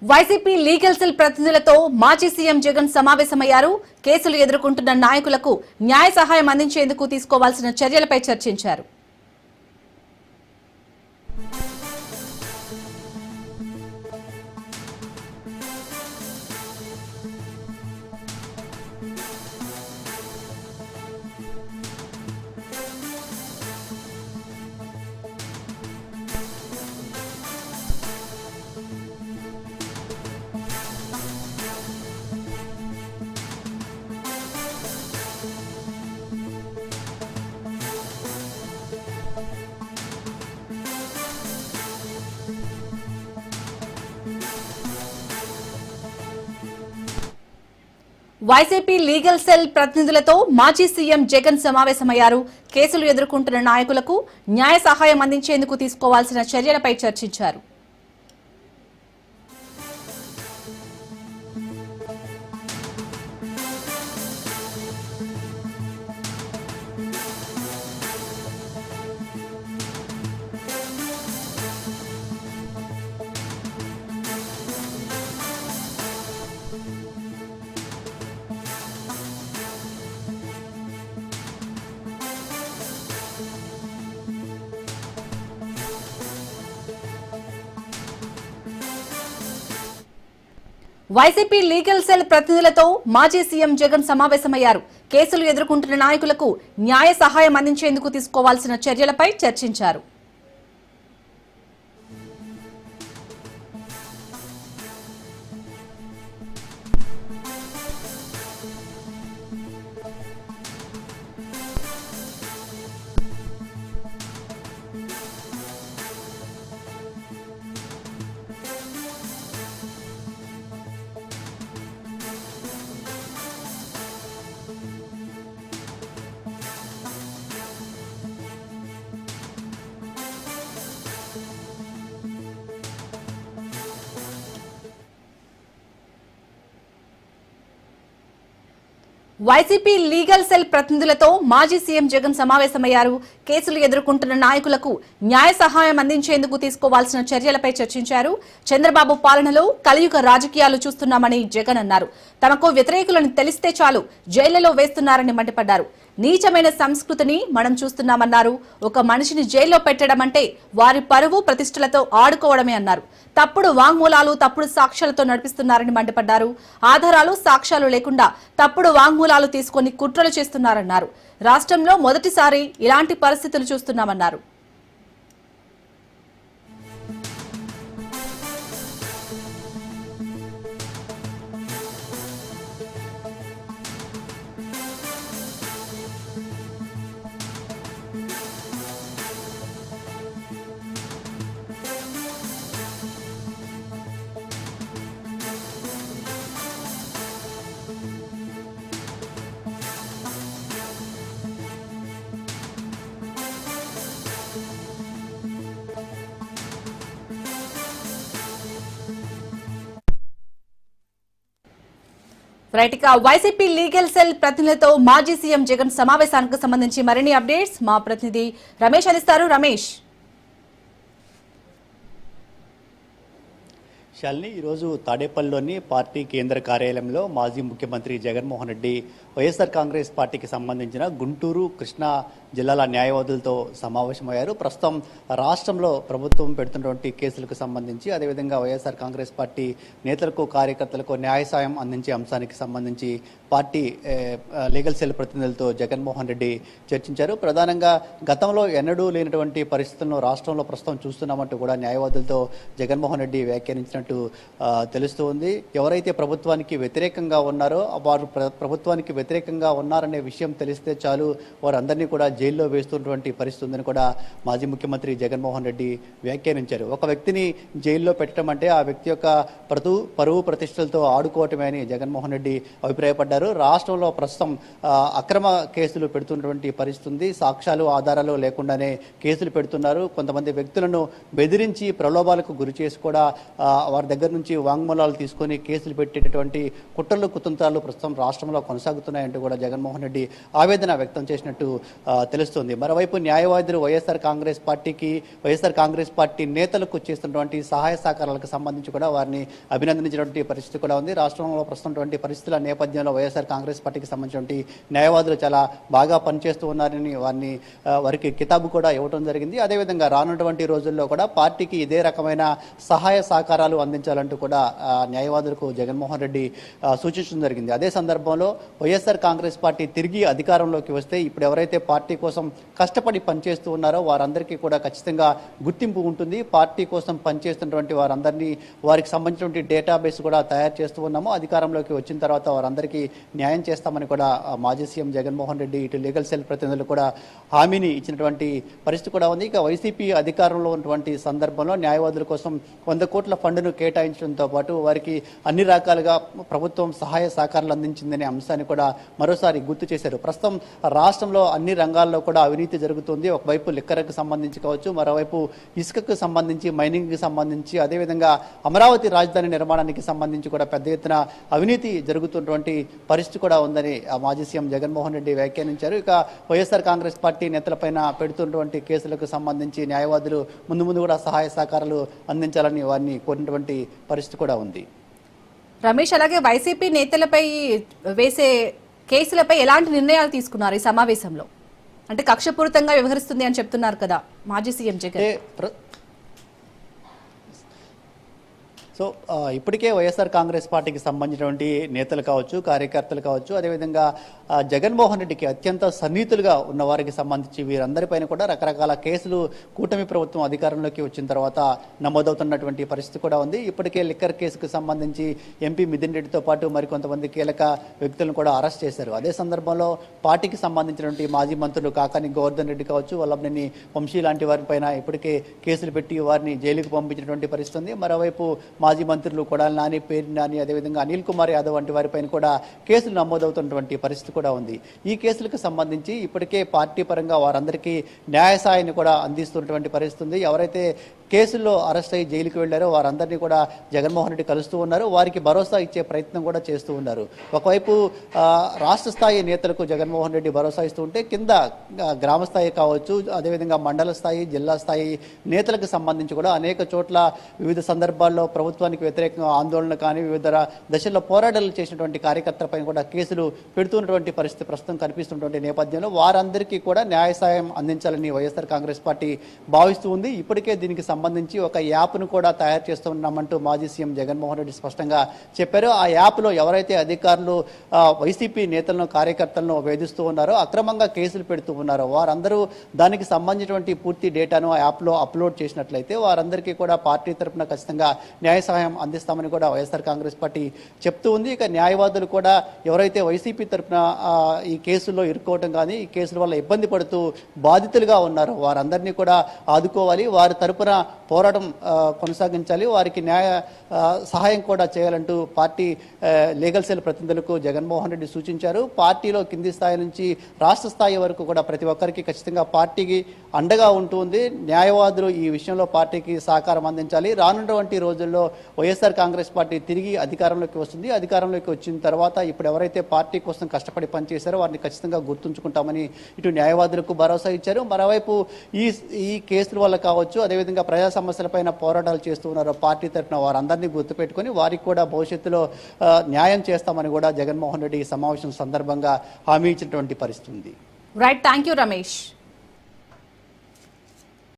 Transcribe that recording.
YCP legal cell ప్రతినిధులతో మాజీ CM Jagan సమావేశమయ్యారు. కేసులు ఎదుర్కొంటున్న నాయకులకు న్యాయ సహాయం అందించేందుకు తీసుకోవాల్సిన చర్యలపై చర్చించారు. వైసీపీ లీగల్ సెల్ ప్రతినిధులతో మాజీ సీఎం జగన్ సమావేశమయ్యారు. కేసులు ఎదుర్కొంటున్న నాయకులకు న్యాయ సహాయం అందించేందుకు తీసుకోవాల్సిన చర్యలపై చర్చించారు. వైసీపీ లీగల్ సెల్ ప్రతినిధులతో మాజీ సీఎం జగన్ సమావేశమయ్యారు. కేసులు ఎదుర్కొంటున్న నాయకులకు న్యాయ సహాయం అందించేందుకు తీసుకోవాల్సిన చర్యలపై చర్చించారు. వైసీపీ లీగల్ సెల్ ప్రతినిధులతో మాజీ సీఎం జగన్ సమావేశమయ్యారు. కేసులు ఎదుర్కొంటున్న నాయకులకు న్యాయ సహాయం అందించేందుకు తీసుకోవాల్సిన చర్యలపై చర్చించారు. చంద్రబాబు పాలనలో కలియుగ రాజకీయాలు చూస్తున్నామని జగన్ అన్నారు. తమకు వ్యతిరేకులను తెలిస్తే చాలు జైళ్లలో వేస్తున్నారని మండిపడ్డారు. నీచమైన సంస్కృతిని మనం చూస్తున్నామన్నారు. ఒక మనిషిని జైల్లో పెట్టడం అంటే వారి పరువు ప్రతిష్టలతో ఆడుకోవడమే అన్నారు. తప్పుడు వాంగ్మూలాలు తప్పుడు సాక్ష్యాలతో నడిపిస్తున్నారని మండిపడ్డారు. ఆధారాలు సాక్ష్యాలు లేకుండా తప్పుడు వాంగ్మూలాలు తీసుకొని కుట్రలు చేస్తున్నారన్నారు. రాష్ట్రంలో మొదటిసారి ఇలాంటి పరిస్థితులు చూస్తున్నామన్నారు. రైట్, ఇక వైసీపీ లీగల్ సెల్ ప్రతినిధులతో మాజీ సీఎం జగన్ సమావేశానికి సంబంధించి మరిన్ని అప్డేట్స్ మా ప్రతినిధి రమేష్ అందిస్తారు. రమేష్, శాలిని, ఈరోజు తాడేపల్లిలోని పార్టీ కేంద్ర కార్యాలయంలో మాజీ ముఖ్యమంత్రి జగన్మోహన్ రెడ్డి వైఎస్ఆర్ కాంగ్రెస్ పార్టీకి సంబంధించిన గుంటూరు, కృష్ణా జిల్లాల న్యాయవాదులతో సమావేశమయ్యారు. ప్రస్తుతం రాష్ట్రంలో ప్రభుత్వం పెడుతున్నటువంటి కేసులకు సంబంధించి, అదేవిధంగా వైఎస్ఆర్ కాంగ్రెస్ పార్టీ నేతలకు, కార్యకర్తలకు న్యాయ సాయం అందించే అంశానికి సంబంధించి పార్టీ లీగల్ సెల్ ప్రతినిధులతో జగన్మోహన్ రెడ్డి చర్చించారు. ప్రధానంగా గతంలో ఎన్నడూ లేనటువంటి పరిస్థితులను రాష్ట్రంలో ప్రస్తుతం చూస్తున్నామంటూ కూడా న్యాయవాదులతో జగన్మోహన్ రెడ్డి వ్యాఖ్యానించినట్టు తెలుస్తూ ఉంది. ఎవరైతే ప్రభుత్వానికి వ్యతిరేకంగా ఉన్నారో వారు ప్రభుత్వానికి వ్యతిరేకంగా ఉన్నారనే విషయం తెలిస్తే చాలు వారందరినీ కూడా జైల్లో వేస్తున్నటువంటి పరిస్థితి ఉందని కూడా మాజీ ముఖ్యమంత్రి జగన్మోహన్ రెడ్డి వ్యాఖ్యానించారు. ఒక వ్యక్తిని జైల్లో పెట్టడం అంటే ఆ వ్యక్తి యొక్క పరువు ప్రతిష్టలతో ఆడుకోవటమే అని జగన్మోహన్ రెడ్డి అభిప్రాయపడ్డారు. రాష్ట్రంలో ప్రస్తుతం అక్రమ కేసులు పెడుతున్నటువంటి పరిస్థితి ఉంది. సాక్ష్యాలు, ఆధారాలు లేకుండానే కేసులు పెడుతున్నారు. కొంతమంది వ్యక్తులను బెదిరించి ప్రలోభాలకు గురి చేసి కూడా వారి దగ్గర నుంచి వాంగ్మూలాలు తీసుకొని కేసులు పెట్టేటటువంటి కుట్రలు, కుతంత్రాలు ప్రస్తుతం రాష్ట్రంలో కొనసాగుతున్నాయంటూ కూడా జగన్మోహన్ రెడ్డి ఆవేదన వ్యక్తం చేసినట్టు తెలుస్తుంది. మరోవైపు న్యాయవాదులు వైఎస్ఆర్ కాంగ్రెస్ పార్టీ నేతలకు చేస్తున్నటువంటి సహాయ సహకారాలకు సంబంధించి కూడా వారిని అభినందించినటువంటి పరిస్థితి కూడా ఉంది. రాష్ట్రంలో ప్రస్తుతం పరిస్థితుల నేపథ్యంలో వైఎస్ఆర్ కాంగ్రెస్ పార్టీకి సంబంధించినటువంటి న్యాయవాదులు చాలా బాగా పనిచేస్తూ ఉన్నారని వారికి కితాబు కూడా ఇవ్వడం జరిగింది. అదేవిధంగా రానున్నటువంటి రోజుల్లో కూడా పార్టీకి ఇదే రకమైన సహాయ సహకారాలు అందించాలంటూ కూడా న్యాయవాదులకు జగన్మోహన్ రెడ్డి సూచించడం జరిగింది. అదే సందర్భంలో వైఎస్ఆర్ కాంగ్రెస్ పార్టీ తిరిగి అధికారంలోకి వస్తే ఇప్పుడు ఎవరైతే పార్టీ కోసం కష్టపడి పనిచేస్తూ ఉన్నారో వారందరికీ కూడా ఖచ్చితంగా గుర్తింపు ఉంటుంది. పార్టీ కోసం పనిచేస్తున్నటువంటి వారందరినీ వారికి సంబంధించినటువంటి డేటాబేస్ కూడా తయారు చేస్తూ ఉన్నాము. అధికారంలోకి వచ్చిన తర్వాత వారందరికీ న్యాయం చేస్తామని కూడా మాజీ సీఎం జగన్మోహన్ రెడ్డి ఇటు లీగల్ సెల్ ప్రతినిధులు కూడా హామీని ఇచ్చినటువంటి పరిస్థితి కూడా ఉంది. ఇక వైసీపీ అధికారంలో ఉన్నటువంటి సందర్భంలో న్యాయవాదుల కోసం 100 కోట్ల ఫండ్ను కేటాయించడంతో పాటు వారికి అన్ని రకాలుగా ప్రభుత్వం సహాయ సహకారాలు అందించిందనే అంశాన్ని కూడా మరోసారి గుర్తు చేశారు. ప్రస్తుతం రాష్ట్రంలో అన్ని రంగాల్లో కూడా అవినీతి జరుగుతుంది. ఒకవైపు లిక్కర్కు సంబంధించి కావచ్చు, మరోవైపు ఇసుకకు సంబంధించి, మైనింగ్కి సంబంధించి, అదేవిధంగా అమరావతి రాజధాని నిర్మాణానికి సంబంధించి కూడా పెద్ద ఎత్తున అవినీతి జరుగుతున్నటువంటి పరిస్థితి కూడా ఉందని మాజీ సీఎం జగన్మోహన్ రెడ్డి వ్యాఖ్యానించారు. ఇక వైఎస్ఆర్ కాంగ్రెస్ పార్టీ నేతలపైన పెడుతున్నటువంటి కేసులకు సంబంధించి న్యాయవాదులు ముందు కూడా సహాయ సహకారాలు అందించాలని వారిని కోరినటువంటి పరిస్థితి కూడా ఉంది. రమేష్, అలాగే వైసీపీ నేతలపై వేసే కేసులపై ఎలాంటి నిర్ణయాలు తీసుకున్నారు ఈ సమావేశంలో? అంటే కక్షపూరితంగా వ్యవహరిస్తుంది అని చెప్తున్నారు కదా మాజీ సీఎం జగన్. సో ఇప్పటికే వైఎస్ఆర్ కాంగ్రెస్ పార్టీకి సంబంధించినటువంటి నేతలు కావచ్చు, కార్యకర్తలు కావచ్చు, అదేవిధంగా జగన్మోహన్ రెడ్డికి అత్యంత సన్నిహితులుగా ఉన్న వారికి సంబంధించి వీరందరిపైన కూడా రకరకాల కేసులు కూటమి ప్రభుత్వం అధికారంలోకి వచ్చిన తర్వాత నమోదవుతున్నటువంటి పరిస్థితి కూడా ఉంది. ఇప్పటికే లిక్కర్ కేసుకు సంబంధించి ఎంపీ మిథున్ రెడ్డితో పాటు మరికొంతమంది కీలక వ్యక్తులను కూడా అరెస్ట్ చేశారు. అదే సందర్భంలో పార్టీకి సంబంధించినటువంటి మాజీ మంత్రులు కాకాని గోవర్ధన్ రెడ్డి కావచ్చు, వల్లభనేని వంశీ లాంటి వారిపైన ఇప్పటికే కేసులు పెట్టి వారిని జైలుకు పంపించినటువంటి పరిస్థితి ఉంది. మరోవైపు మాజీ మంత్రులు కొడాలి నాని, పేర్ని నాని, అదేవిధంగా అనిల్ కుమార్ యాదవ్ వంటి వారిపైన కూడా కేసులు నమోదవుతున్నటువంటి పరిస్థితి కూడా ఉంది. ఈ కేసులకు సంబంధించి ఇప్పటికే పార్టీ పరంగా వారందరికీ న్యాయ సాయాన్ని కూడా అందిస్తున్నటువంటి పరిస్థితి ఉంది. ఎవరైతే కేసుల్లో అరెస్ట్ అయ్యి జైలుకి వెళ్లారో వారందరినీ కూడా జగన్మోహన్ రెడ్డి కలుస్తూ ఉన్నారు. వారికి భరోసా ఇచ్చే ప్రయత్నం కూడా చేస్తూ ఉన్నారు. ఒకవైపు రాష్ట్ర స్థాయి నేతలకు జగన్మోహన్ రెడ్డి భరోసా ఇస్తూ ఉంటే కింద గ్రామ స్థాయి కావచ్చు, అదేవిధంగా మండల స్థాయి, జిల్లా స్థాయి నేతలకు సంబంధించి కూడా అనేక చోట్ల వివిధ సందర్భాల్లో ప్రభుత్వానికి వ్యతిరేకంగా ఆందోళన కానీ వివిధ దశల్లో పోరాటాలు చేసినటువంటి కార్యకర్తలపై కూడా కేసులు పెడుతున్నటువంటి పరిస్థితి ప్రస్తుతం కనిపిస్తున్నటువంటి నేపథ్యంలో వారందరికీ కూడా న్యాయ సాయం అందించాలని వైఎస్ఆర్ కాంగ్రెస్ పార్టీ భావిస్తూ ఉంది. ఇప్పటికే దీనికి సంబంధించి ఒక యాప్ను కూడా తయారు చేస్తున్నామంటూ మాజీ సీఎం జగన్మోహన్ రెడ్డి స్పష్టంగా చెప్పారు. ఆ యాప్లో ఎవరైతే అధికారులు వైసీపీ నేతలను, కార్యకర్తలను వేధిస్తూ ఉన్నారో, అక్రమంగా కేసులు పెడుతూ ఉన్నారో వారందరూ దానికి సంబంధించినటువంటి పూర్తి డేటాను ఆ యాప్లో అప్లోడ్ చేసినట్లయితే వారందరికీ కూడా పార్టీ తరఫున ఖచ్చితంగా న్యాయ సహాయం అందిస్తామని కూడా వైఎస్ఆర్ కాంగ్రెస్ పార్టీ చెప్తూ ఉంది. ఇక న్యాయవాదులు కూడా ఎవరైతే వైసీపీ తరఫున ఈ కేసుల్లో ఇరుక్కోవటం కానీ ఈ కేసుల వల్ల ఇబ్బంది పడుతూ బాధితులుగా ఉన్నారో వారందరినీ కూడా ఆదుకోవాలి, వారి తరపున పోరాటం కొనసాగించాలి, వారికి న్యాయ సహాయం కూడా చేయాలంటూ పార్టీ లీగల్ సెల్ ప్రతినిధులకు జగన్మోహన్ రెడ్డి సూచించారు. పార్టీలో కింది స్థాయి నుంచి రాష్ట్ర స్థాయి వరకు కూడా ప్రతి ఒక్కరికి ఖచ్చితంగా పార్టీకి అండగా ఉంటుంది. న్యాయవాదులు ఈ విషయంలో పార్టీకి సహకారం అందించాలి. రానున్నటువంటి రోజుల్లో వైఎస్ఆర్ కాంగ్రెస్ పార్టీ తిరిగి అధికారంలోకి వస్తుంది. అధికారంలోకి వచ్చిన తర్వాత ఇప్పుడు ఎవరైతే పార్టీ కోసం కష్టపడి పనిచేశారో వారిని ఖచ్చితంగా గుర్తుంచుకుంటామని ఇటు న్యాయవాదులకు భరోసా ఇచ్చారు. మరోవైపు ఈ కేసుల వల్ల కావచ్చు, అదేవిధంగా ప్రజా సమస్యలపైన పోరాటాలు చేస్తూ ఉన్నారో పార్టీ తరఫున వారందరినీ గుర్తుపెట్టుకుని వారికి కూడా భవిష్యత్తులో న్యాయం చేస్తామని కూడా జగన్మోహన్ రెడ్డి ఈ సమావేశం సందర్భంగా హామీ ఇచ్చినటువంటి పరిస్థితి ఉంది. Right, thank you Ramesh.